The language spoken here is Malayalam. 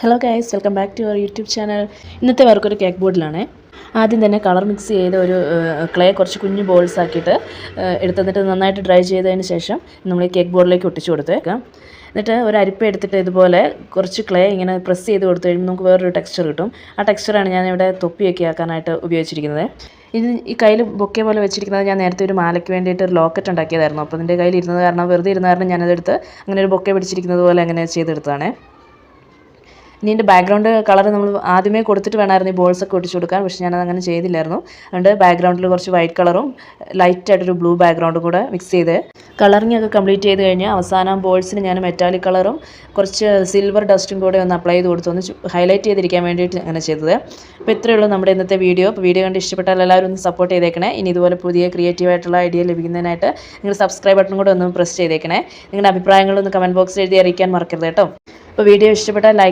Hello guys, welcome back to our YouTube channel. ഇന്നത്തെ വർക്ക് ഒരു കേക്ക് ബോർഡിലാണ്. ആദ്യം തന്നെ കളർ മിക്സ് ചെയ്ത് ഒരു ക്ലേ കുറച്ച് കുഞ്ഞു ബോൾസ് ആക്കിയിട്ട് എടുത്തിട്ട് നന്നായിട്ട് ഡ്രൈ ചെയ്തതിന് ശേഷം നമ്മൾ ഈ കേക്ക് ബോർഡിലേക്ക് ഒട്ടിച്ചു കൊടുത്തേക്കാം. എന്നിട്ട് ഒരു അരിപ്പ എടുത്തിട്ട് ഇതുപോലെ കുറച്ച് ക്ലേ ഇങ്ങനെ പ്രസ് ചെയ്ത് കൊടുത്തു കഴിയുമ്പോൾ നമുക്ക് വേറൊരു ടെക്സ്ചർ കിട്ടും. ആ ടെക്സ്ചറാണ് ഞാനിവിടെ തൊപ്പിയൊക്കെ ആക്കാനായിട്ട് ഉപയോഗിച്ചിരിക്കുന്നത്. ഇത് ഈ കയ്യിൽ ബൊക്കെ പോലെ വെച്ചിരിക്കുന്നത് ഞാൻ നേരത്തെ ഒരു മാലയ്ക്ക് വേണ്ടിയിട്ട് ഒരു ലോക്കറ്റ് ഉണ്ടാക്കിയതായിരുന്നു. അപ്പോൾ അതിൻ്റെ കയ്യിൽ ഇരുന്നത് കാരണം, വെറുതെ ഇരുന്ന കാരണം ഞാനതെടുത്ത് അങ്ങനെ ഒരു ബൊക്കെ പിടിച്ചിരിക്കുന്നത് പോലെ അങ്ങനെ ചെയ്തെടുത്തതാണ്. ഇനി ഇതിൻ്റെ ബാക്ക്ഗ്രൗണ്ട് കളർ നമ്മൾ ആദ്യമേ കൊടുത്തിട്ട് വേണമായിരുന്നു ഈ ബോൾസൊക്കെ ഒട്ടിച്ചു കൊടുക്കാൻ. പക്ഷേ ഞാനത് അങ്ങനെ ചെയ്തില്ലായിരുന്നു. അതുകൊണ്ട് ബാക്ക്ഗ്രൗണ്ടിൽ കുറച്ച് വൈറ്റ് കളറും ലൈറ്റായിട്ടൊരു ബ്ലൂ ബാക്ക്ഗ്രൗണ്ടും കൂടെ മിക്സ് ചെയ്ത് കളറിങ് ഒക്കെ കംപ്ലീറ്റ് ചെയ്ത് കഴിഞ്ഞാൽ അവസാനം ബോൾസിന് ഞാൻ മെറ്റാലിക് കളറും കുറച്ച് സിൽവർ ഡസ്റ്റും കൂടെ ഒന്ന് അപ്ലൈ ചെയ്ത് കൊടുത്തു, ഒന്ന് ഹൈലൈറ്റ് ചെയ്തിരിക്കാൻ വേണ്ടിയിട്ട് അങ്ങനെ ചെയ്തത്. അപ്പോൾ ഇത്രയേ ഉള്ളൂ നമ്മുടെ ഇന്നത്തെ വീഡിയോ. അപ്പോൾ വീഡിയോ കണ്ട് ഇഷ്ടപ്പെട്ടാൽ എല്ലാവരും ഒന്ന് സപ്പോർട്ട് ചെയ്തേക്കണേ. ഇനി ഇതുപോലെ പുതിയ ക്രിയേറ്റീവായിട്ടുള്ള ഐഡിയ ലഭിക്കുന്നതിനായിട്ട് നിങ്ങൾ സബ്സ്ക്രൈബ് ബട്ടൺ കൂടെ ഒന്ന് പ്രസ് ചെയ്തേക്കണേ. നിങ്ങളുടെ അഭിപ്രായങ്ങളൊന്ന് കമൻറ്റ് ബോക്സിൽ എഴുതി അറിയിക്കാൻ മറക്കരുത് കേട്ടോ. അപ്പോൾ വീഡിയോ ഇഷ്ടപ്പെട്ടാൽ ലൈക്ക്